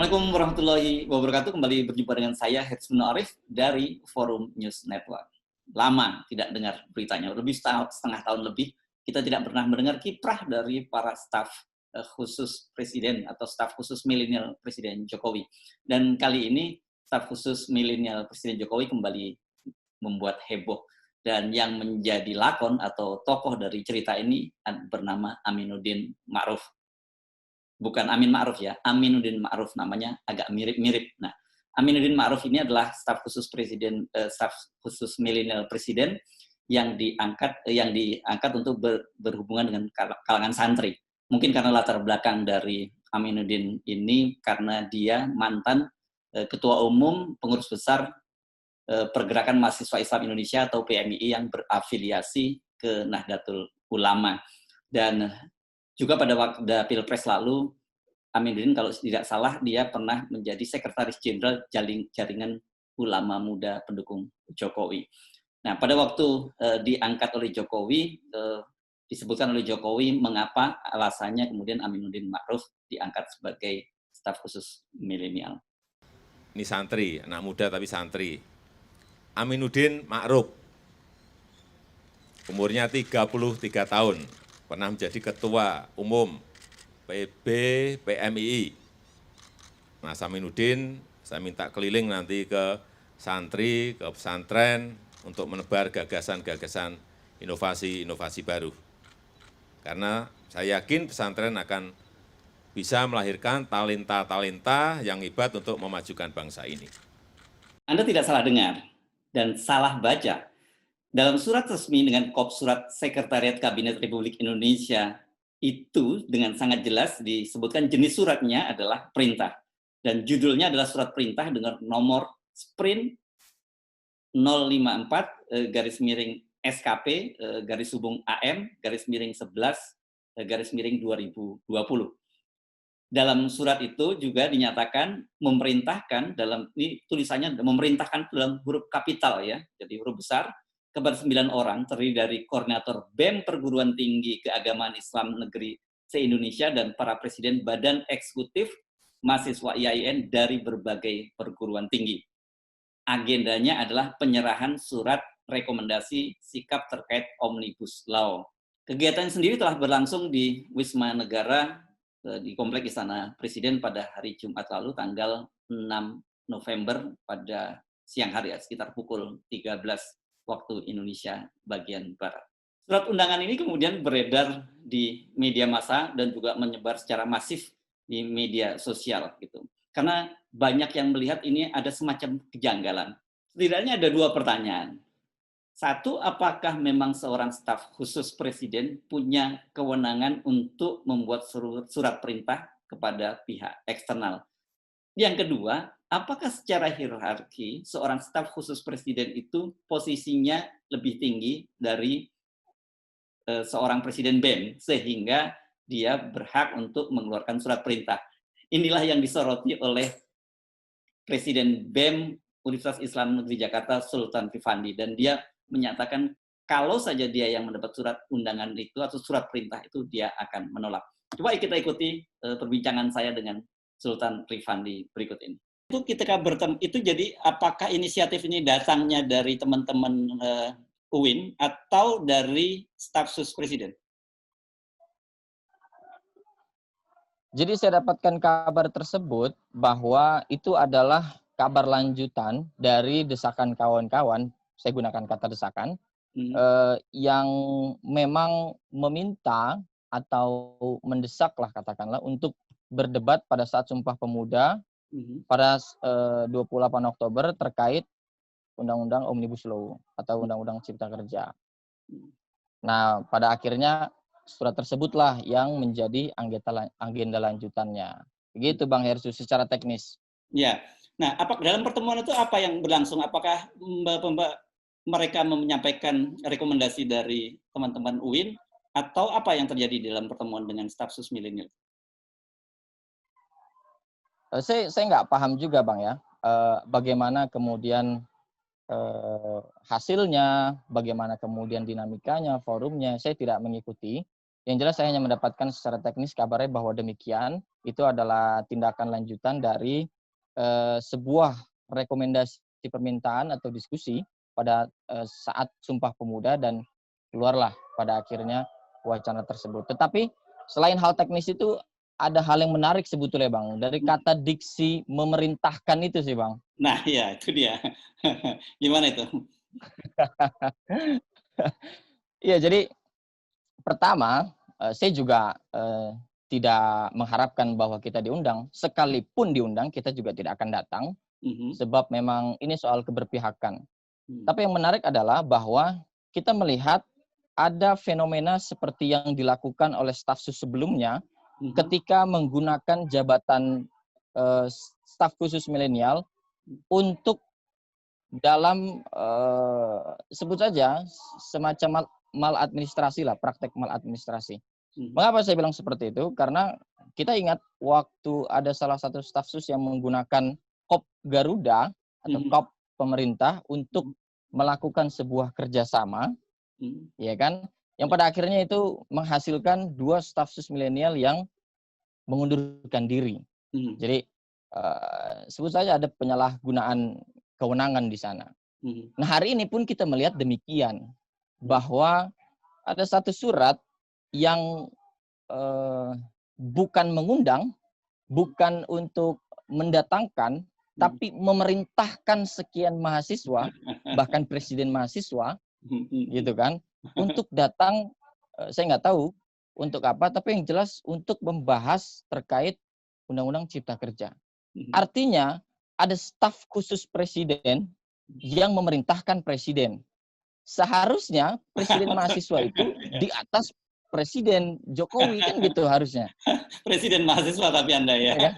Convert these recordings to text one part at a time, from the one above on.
Assalamualaikum warahmatullahi wabarakatuh. Kembali berjumpa dengan saya, Hetzman Arif, dari Forum News Network. Lama tidak dengar beritanya, lebih setengah tahun lebih, kita tidak pernah mendengar kiprah dari para staf khusus Presiden atau staf khusus milenial Presiden Jokowi. Dan kali ini, staf khusus milenial Presiden Jokowi kembali membuat heboh. Dan yang menjadi lakon atau tokoh dari cerita ini bernama Aminuddin Ma'ruf. Bukan Amin Ma'ruf ya, Aminuddin Ma'ruf namanya, agak mirip-mirip. Nah, Aminuddin Ma'ruf ini adalah staf khusus presiden, staf khusus milenial presiden yang diangkat untuk berhubungan dengan kalangan santri. Mungkin karena latar belakang dari Aminuddin ini karena dia mantan ketua umum pengurus besar Pergerakan Mahasiswa Islam Indonesia atau PMII yang berafiliasi ke Nahdlatul Ulama. Dan juga pada waktu Pilpres lalu, Aminuddin kalau tidak salah dia pernah menjadi sekretaris jenderal jaringan ulama muda pendukung Jokowi. Nah, pada waktu diangkat oleh Jokowi, disebutkan oleh Jokowi mengapa alasannya kemudian Aminuddin Ma'ruf diangkat sebagai staf khusus milenial. Ini santri, anak muda tapi santri. Aminuddin Ma'ruf, umurnya 33 tahun, pernah menjadi ketua umum PB PMII. Mas Aminuddin, saya minta keliling nanti ke santri, ke pesantren, untuk menebar gagasan-gagasan inovasi-inovasi baru. Karena saya yakin pesantren akan bisa melahirkan talenta-talenta yang hebat untuk memajukan bangsa ini. Anda tidak salah dengar dan salah baca. Dalam surat resmi dengan kop surat Sekretariat Kabinet Republik Indonesia, itu dengan sangat jelas disebutkan jenis suratnya adalah perintah. Dan judulnya adalah surat perintah dengan nomor sprint 054 garis miring SKP garis hubung AM garis miring 11 garis miring 2020. Dalam surat itu juga dinyatakan memerintahkan dalam ini tulisannya memerintahkan dalam huruf kapital ya, jadi huruf besar kepada 9 orang terdiri dari koordinator BEM Perguruan Tinggi Keagamaan Islam Negeri se-Indonesia dan para presiden badan eksekutif mahasiswa IAIN dari berbagai perguruan tinggi. Agendanya adalah penyerahan surat rekomendasi sikap terkait Omnibus Law. Kegiatan sendiri telah berlangsung di Wisma Negara di Komplek Istana Presiden pada hari Jumat lalu tanggal 6 November pada siang hari ya, sekitar pukul 13 waktu Indonesia bagian Barat. Surat undangan ini kemudian beredar di media massa dan juga menyebar secara masif di media sosial gitu. Karena banyak yang melihat ini ada semacam kejanggalan. Setidaknya ada dua pertanyaan. Satu, apakah memang seorang staf khusus presiden punya kewenangan untuk membuat surat perintah kepada pihak eksternal? Yang kedua, apakah secara hierarki seorang staf khusus presiden itu posisinya lebih tinggi dari seorang presiden BEM sehingga dia berhak untuk mengeluarkan surat perintah? Inilah yang disoroti oleh Presiden BEM Universitas Islam Negeri Jakarta Sultan Rifandi, dan dia menyatakan kalau saja dia yang mendapat surat undangan itu atau surat perintah itu dia akan menolak. Coba kita ikuti perbincangan saya dengan Sultan Rifandi berikut ini. Itu ketika bertemu itu, jadi apakah inisiatif ini datangnya dari teman-teman UIN atau dari staf sus presiden? Jadi saya dapatkan kabar tersebut bahwa itu adalah kabar lanjutan dari desakan kawan-kawan, saya gunakan kata desakan, yang memang meminta atau mendesak lah katakanlah untuk berdebat pada saat Sumpah Pemuda pada 28 Oktober terkait Undang-Undang Omnibus Law atau Undang-Undang Cipta Kerja. Nah, pada akhirnya surat tersebutlah yang menjadi agenda lanjutannya. Begitu Bang Hersus secara teknis. Ya. Nah, dalam pertemuan itu apa yang berlangsung? Apakah mereka menyampaikan rekomendasi dari teman-teman UIN atau apa yang terjadi dalam pertemuan dengan staf sus milenial? Saya nggak paham juga Bang ya, bagaimana kemudian hasilnya, bagaimana kemudian dinamikanya, forumnya, saya tidak mengikuti. Yang jelas saya hanya mendapatkan secara teknis kabarnya bahwa demikian, itu adalah tindakan lanjutan dari sebuah rekomendasi permintaan atau diskusi pada saat Sumpah Pemuda dan keluarlah pada akhirnya wacana tersebut. Tetapi selain hal teknis itu ada hal yang menarik sebetulnya Bang, dari kata diksi memerintahkan itu sih Bang. Nah ya itu dia. Gimana itu? Iya, jadi pertama, saya juga tidak mengharapkan bahwa kita diundang. Sekalipun diundang, kita juga tidak akan datang, sebab memang ini soal keberpihakan. Tapi yang menarik adalah bahwa kita melihat ada fenomena seperti yang dilakukan oleh staf sus sebelumnya ketika menggunakan jabatan staf khusus milenial untuk dalam sebut saja semacam maladministrasi lah, praktek maladministrasi. Mengapa saya bilang seperti itu? Karena kita ingat waktu ada salah satu staf sus yang menggunakan kop Garuda atau kop pemerintah untuk melakukan sebuah kerjasama, ya kan? Yang pada akhirnya itu menghasilkan 2 staf sus milenial yang mengundurkan diri. Jadi sebut saja ada penyalahgunaan kewenangan di sana. Nah hari ini pun kita melihat demikian, bahwa ada satu surat yang bukan mengundang, bukan untuk mendatangkan, tapi memerintahkan sekian mahasiswa, bahkan presiden mahasiswa, gitu kan, untuk datang, saya nggak tahu untuk apa, tapi yang jelas untuk membahas terkait Undang-Undang Cipta Kerja. Artinya ada staf khusus presiden yang memerintahkan presiden. Seharusnya presiden mahasiswa itu di atas Presiden Jokowi kan gitu harusnya. Presiden mahasiswa tapi Anda ya. Kan?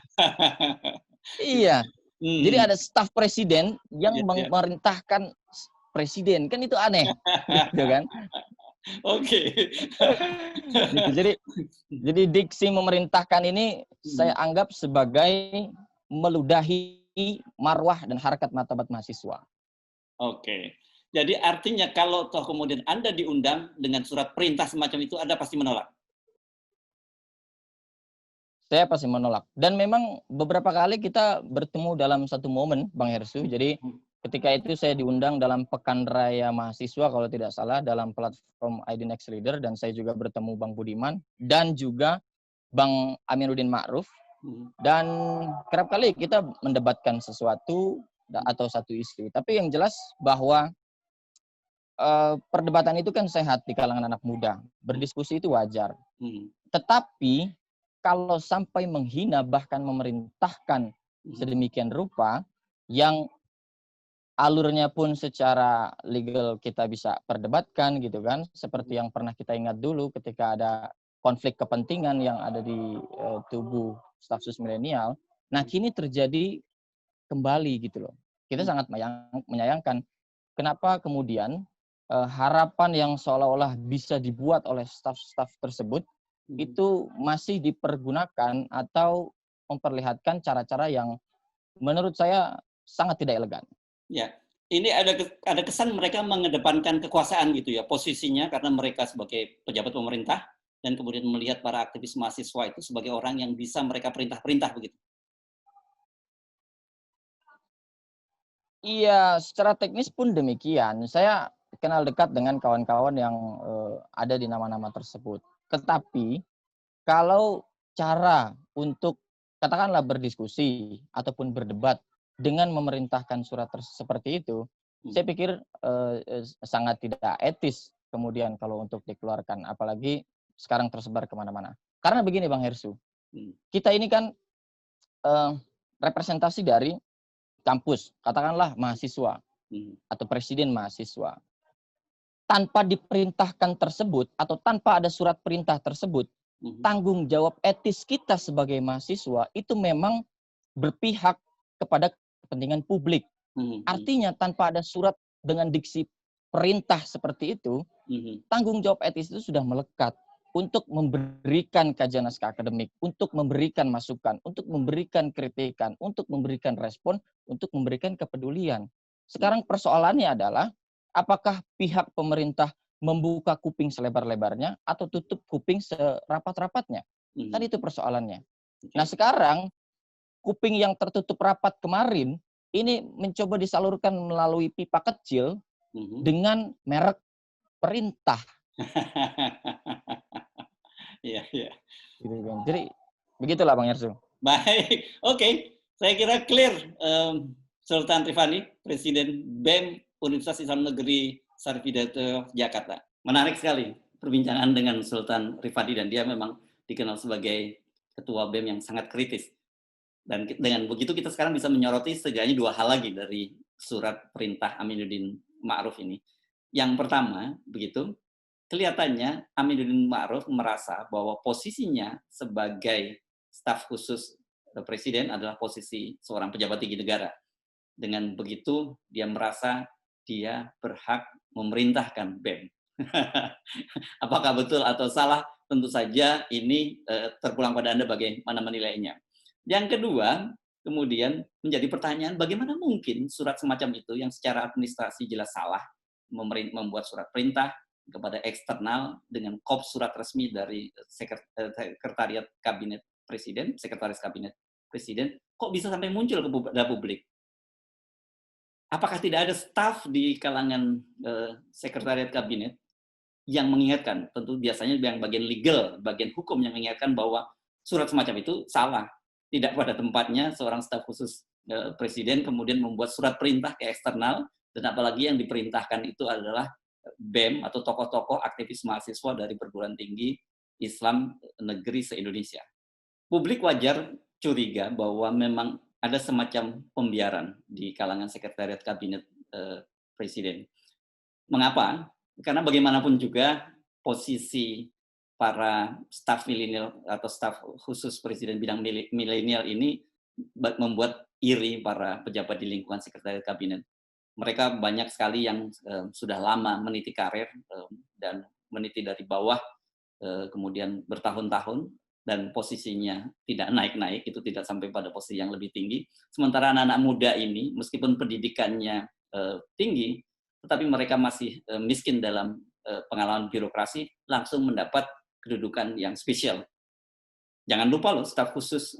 Iya. Jadi ada staf presiden yang memerintahkan presiden, kan itu aneh, gitu kan? Oke. Gitu. Jadi diksi memerintahkan ini saya anggap sebagai meludahi marwah dan harkat martabat mahasiswa. Oke. Jadi artinya kalau toh kemudian Anda diundang dengan surat perintah semacam itu, Anda pasti menolak? Saya pasti menolak. Dan memang beberapa kali kita bertemu dalam satu momen, Bang Hersu. Jadi ketika itu saya diundang dalam Pekan Raya Mahasiswa, kalau tidak salah, dalam platform ID Next Leader. Dan saya juga bertemu Bang Budiman dan juga Bang Aminuddin Ma'ruf. Dan kerap kali kita mendebatkan sesuatu atau satu isu. Tapi yang jelas bahwa perdebatan itu kan sehat di kalangan anak muda. Berdiskusi itu wajar. Tetapi kalau sampai menghina bahkan memerintahkan sedemikian rupa yang alurnya pun secara legal kita bisa perdebatkan gitu kan, seperti yang pernah kita ingat dulu ketika ada konflik kepentingan yang ada di tubuh staf sus milenial. Nah, kini terjadi kembali gitu loh. Kita sangat menyayangkan kenapa kemudian harapan yang seolah-olah bisa dibuat oleh staf-staf tersebut itu masih dipergunakan atau memperlihatkan cara-cara yang menurut saya sangat tidak elegan. Ya, ini ada kesan mereka mengedepankan kekuasaan gitu ya, posisinya karena mereka sebagai pejabat pemerintah dan kemudian melihat para aktivis mahasiswa itu sebagai orang yang bisa mereka perintah-perintah begitu. Iya, secara teknis pun demikian. Saya kenal dekat dengan kawan-kawan yang ada di nama-nama tersebut. Tetapi kalau cara untuk katakanlah berdiskusi ataupun berdebat dengan memerintahkan surat seperti itu, saya pikir sangat tidak etis kemudian kalau untuk dikeluarkan, apalagi sekarang tersebar kemana-mana. Karena begini Bang Hersu, kita ini kan representasi dari kampus, katakanlah mahasiswa atau presiden mahasiswa. Tanpa diperintahkan tersebut atau tanpa ada surat perintah tersebut, tanggung jawab etis kita sebagai mahasiswa itu memang berpihak kepada kepentingan publik. Artinya tanpa ada surat dengan diksi perintah seperti itu, tanggung jawab etis itu sudah melekat untuk memberikan kajian naskah akademik, untuk memberikan masukan, untuk memberikan kritikan, untuk memberikan respon, untuk memberikan kepedulian. Sekarang persoalannya adalah apakah pihak pemerintah membuka kuping selebar-lebarnya atau tutup kuping serapat-rapatnya. Kan itu persoalannya. Nah sekarang kuping yang tertutup rapat kemarin ini mencoba disalurkan melalui pipa kecil dengan merek perintah. Iya, iya. Jadi begitulah Bang Yarso. Baik, oke. Saya kira clear, Sultan Rifani, Presiden BEM Universitas Islam Negeri Sarjito Jakarta. Menarik sekali perbincangan dengan Sultan Rifani, dan dia memang dikenal sebagai ketua BEM yang sangat kritis. Dan dengan begitu kita sekarang bisa menyoroti setidaknya 2 hal lagi dari surat perintah Aminuddin Ma'ruf ini. Yang pertama, begitu, kelihatannya Aminuddin Ma'ruf merasa bahwa posisinya sebagai staf khusus presiden adalah posisi seorang pejabat tinggi negara. Dengan begitu, dia merasa dia berhak memerintahkan BEM. Apakah betul atau salah? Tentu saja ini terpulang pada Anda bagaimana menilainya. Yang kedua, kemudian menjadi pertanyaan, bagaimana mungkin surat semacam itu yang secara administrasi jelas salah, membuat surat perintah kepada eksternal dengan kop surat resmi dari Sekretariat Kabinet Presiden, Sekretaris Kabinet Presiden, kok bisa sampai muncul ke publik? Apakah tidak ada staf di kalangan Sekretariat Kabinet yang mengingatkan? Tentu biasanya yang bagian legal, bagian hukum yang mengingatkan bahwa surat semacam itu salah. Tidak pada tempatnya seorang staf khusus presiden kemudian membuat surat perintah ke eksternal, dan apalagi yang diperintahkan itu adalah BEM atau tokoh-tokoh aktivis mahasiswa dari perguruan tinggi Islam negeri se-Indonesia. Publik wajar curiga bahwa memang ada semacam pembiaran di kalangan Sekretariat Kabinet Presiden. Mengapa? Karena bagaimanapun juga posisi para staf milenial atau staf khusus presiden bidang milenial ini membuat iri para pejabat di lingkungan Sekretariat Kabinet. Mereka banyak sekali yang sudah lama meniti karir dan meniti dari bawah, kemudian bertahun-tahun, dan posisinya tidak naik-naik, itu tidak sampai pada posisi yang lebih tinggi. Sementara anak-anak muda ini, meskipun pendidikannya tinggi, tetapi mereka masih miskin dalam pengalaman birokrasi, langsung mendapat kedudukan yang spesial. Jangan lupa loh, staf khusus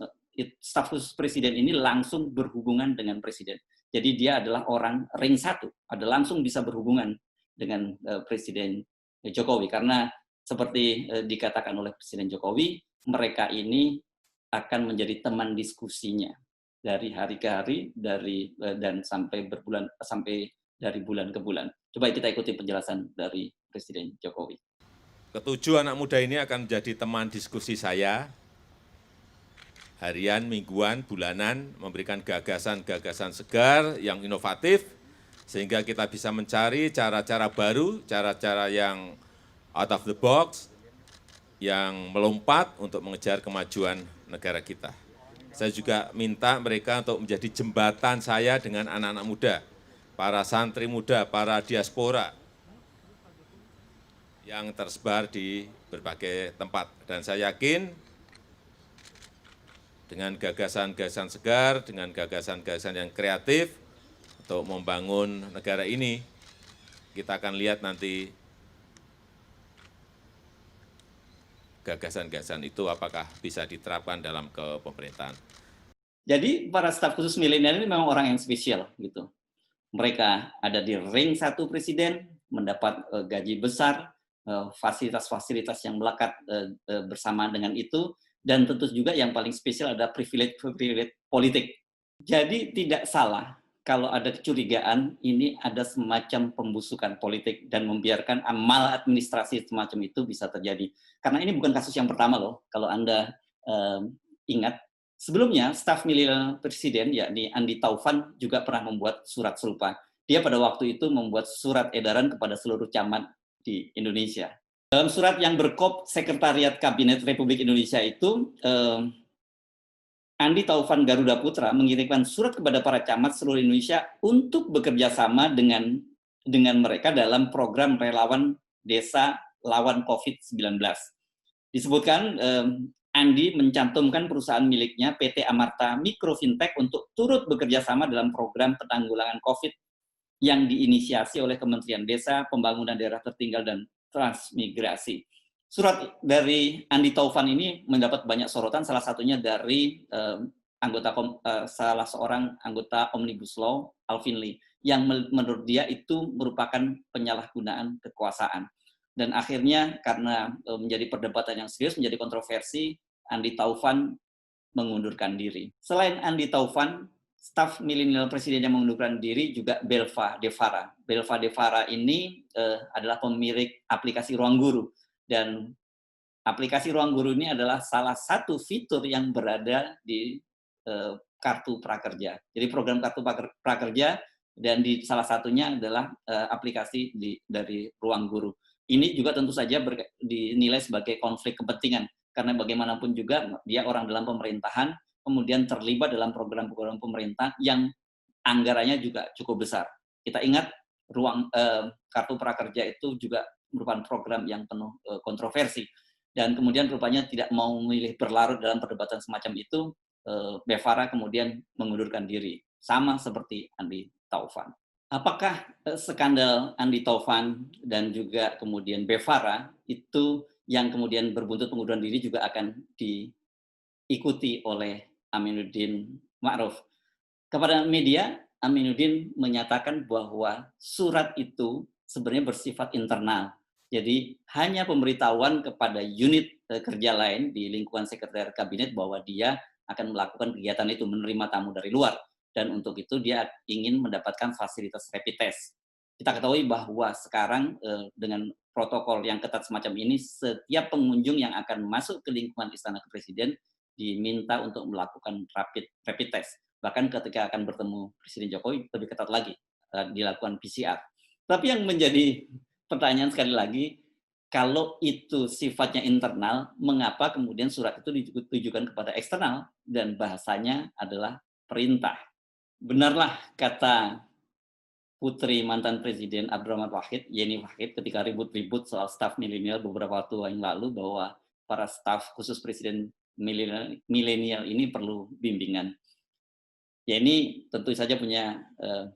presiden ini langsung berhubungan dengan presiden. Jadi dia adalah orang ring 1, ada langsung bisa berhubungan dengan Presiden Jokowi. Karena seperti dikatakan oleh Presiden Jokowi, mereka ini akan menjadi teman diskusinya dari hari ke hari, dan sampai dari bulan ke bulan. Coba kita ikuti penjelasan dari Presiden Jokowi. Ketujuh anak muda ini akan menjadi teman diskusi saya, harian, mingguan, bulanan, memberikan gagasan-gagasan segar yang inovatif, sehingga kita bisa mencari cara-cara baru, cara-cara yang out of the box, yang melompat untuk mengejar kemajuan negara kita. Saya juga minta mereka untuk menjadi jembatan saya dengan anak-anak muda, para santri muda, para diaspora, yang tersebar di berbagai tempat. Dan saya yakin dengan gagasan-gagasan segar, dengan gagasan-gagasan yang kreatif untuk membangun negara ini, kita akan lihat nanti gagasan-gagasan itu apakah bisa diterapkan dalam kepemerintahan. Jadi para staf khusus milenial ini memang orang yang spesial gitu. Mereka ada di ring 1 presiden, mendapat gaji besar, fasilitas-fasilitas yang melekat bersama dengan itu, dan tentu juga yang paling spesial ada privilege politik. Jadi tidak salah kalau ada kecurigaan ini ada semacam pembusukan politik dan membiarkan amal administrasi semacam itu bisa terjadi. Karena ini bukan kasus yang pertama loh, kalau Anda ingat. Sebelumnya, staf milenial presiden, yakni Andi Taufan, juga pernah membuat surat serupa. Dia pada waktu itu membuat surat edaran kepada seluruh camat di Indonesia. Dalam surat yang berkop Sekretariat Kabinet Republik Indonesia itu, Andi Taufan Garuda Putra mengirimkan surat kepada para camat seluruh Indonesia untuk bekerja sama dengan mereka dalam program relawan desa lawan COVID-19. Disebutkan Andi mencantumkan perusahaan miliknya PT Amarta Mikro Fintech untuk turut bekerja sama dalam program penanggulangan COVID yang diinisiasi oleh Kementerian Desa, Pembangunan Daerah Tertinggal dan Transmigrasi. Surat dari Andi Taufan ini mendapat banyak sorotan, salah satunya dari salah seorang anggota Omnibus Law, Alvin Lee, yang menurut dia itu merupakan penyalahgunaan kekuasaan. Dan akhirnya karena menjadi perdebatan yang serius, menjadi kontroversi, Andi Taufan mengundurkan diri. Selain Andi Taufan, staf milenial presiden yang mengundurkan diri juga Belva Devara. Belva Devara ini adalah pemilik aplikasi Ruang Guru, dan aplikasi Ruang Guru ini adalah salah satu fitur yang berada di Kartu Prakerja. Jadi program Kartu Prakerja, dan di salah satunya adalah aplikasi dari Ruang Guru. Ini juga tentu saja dinilai sebagai konflik kepentingan, karena bagaimanapun juga dia orang dalam pemerintahan, kemudian terlibat dalam program-program pemerintah yang anggarannya juga cukup besar. Kita ingat Kartu Prakerja itu juga merupakan program yang penuh kontroversi, dan kemudian rupanya tidak mau memilih berlarut dalam perdebatan semacam itu, Bevara kemudian mengundurkan diri, sama seperti Andi Taufan. Apakah skandal Andi Taufan dan juga kemudian Bevara itu yang kemudian berbuntut pengunduran diri juga akan diikuti oleh Aminuddin Ma'ruf? Kepada media, Aminuddin menyatakan bahwa surat itu sebenarnya bersifat internal. Jadi hanya pemberitahuan kepada unit kerja lain di lingkungan sekretariat kabinet bahwa dia akan melakukan kegiatan itu, menerima tamu dari luar. Dan untuk itu dia ingin mendapatkan fasilitas rapid test. Kita ketahui bahwa sekarang dengan protokol yang ketat semacam ini, setiap pengunjung yang akan masuk ke lingkungan Istana Presiden diminta untuk melakukan rapid test. Bahkan ketika akan bertemu Presiden Jokowi, lebih ketat lagi, dilakukan PCR. Tapi yang menjadi pertanyaan sekali lagi, kalau itu sifatnya internal, mengapa kemudian surat itu ditujukan kepada eksternal dan bahasanya adalah perintah? Benarlah kata putri mantan Presiden Abdurrahman Wahid, Yeni Wahid, ketika ribut-ribut soal staf milenial beberapa waktu yang lalu, bahwa para staf khusus Presiden milenial ini perlu bimbingan. Ya, ini tentu saja punya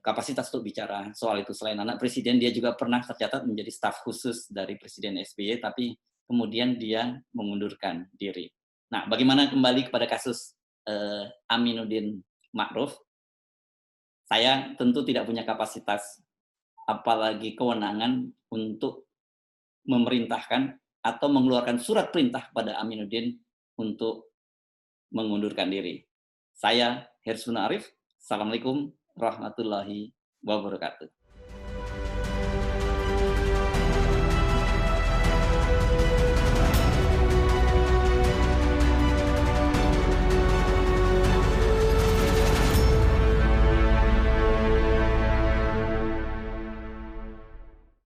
kapasitas untuk bicara soal itu. Selain anak presiden, dia juga pernah tercatat menjadi staf khusus dari Presiden SBY, tapi kemudian dia mengundurkan diri. Nah, bagaimana kembali kepada kasus Aminuddin Ma'ruf? Saya tentu tidak punya kapasitas, apalagi kewenangan untuk memerintahkan atau mengeluarkan surat perintah pada Aminuddin untuk mengundurkan diri. Saya Hersuna Arif. Assalamualaikum warahmatullahi wabarakatuh.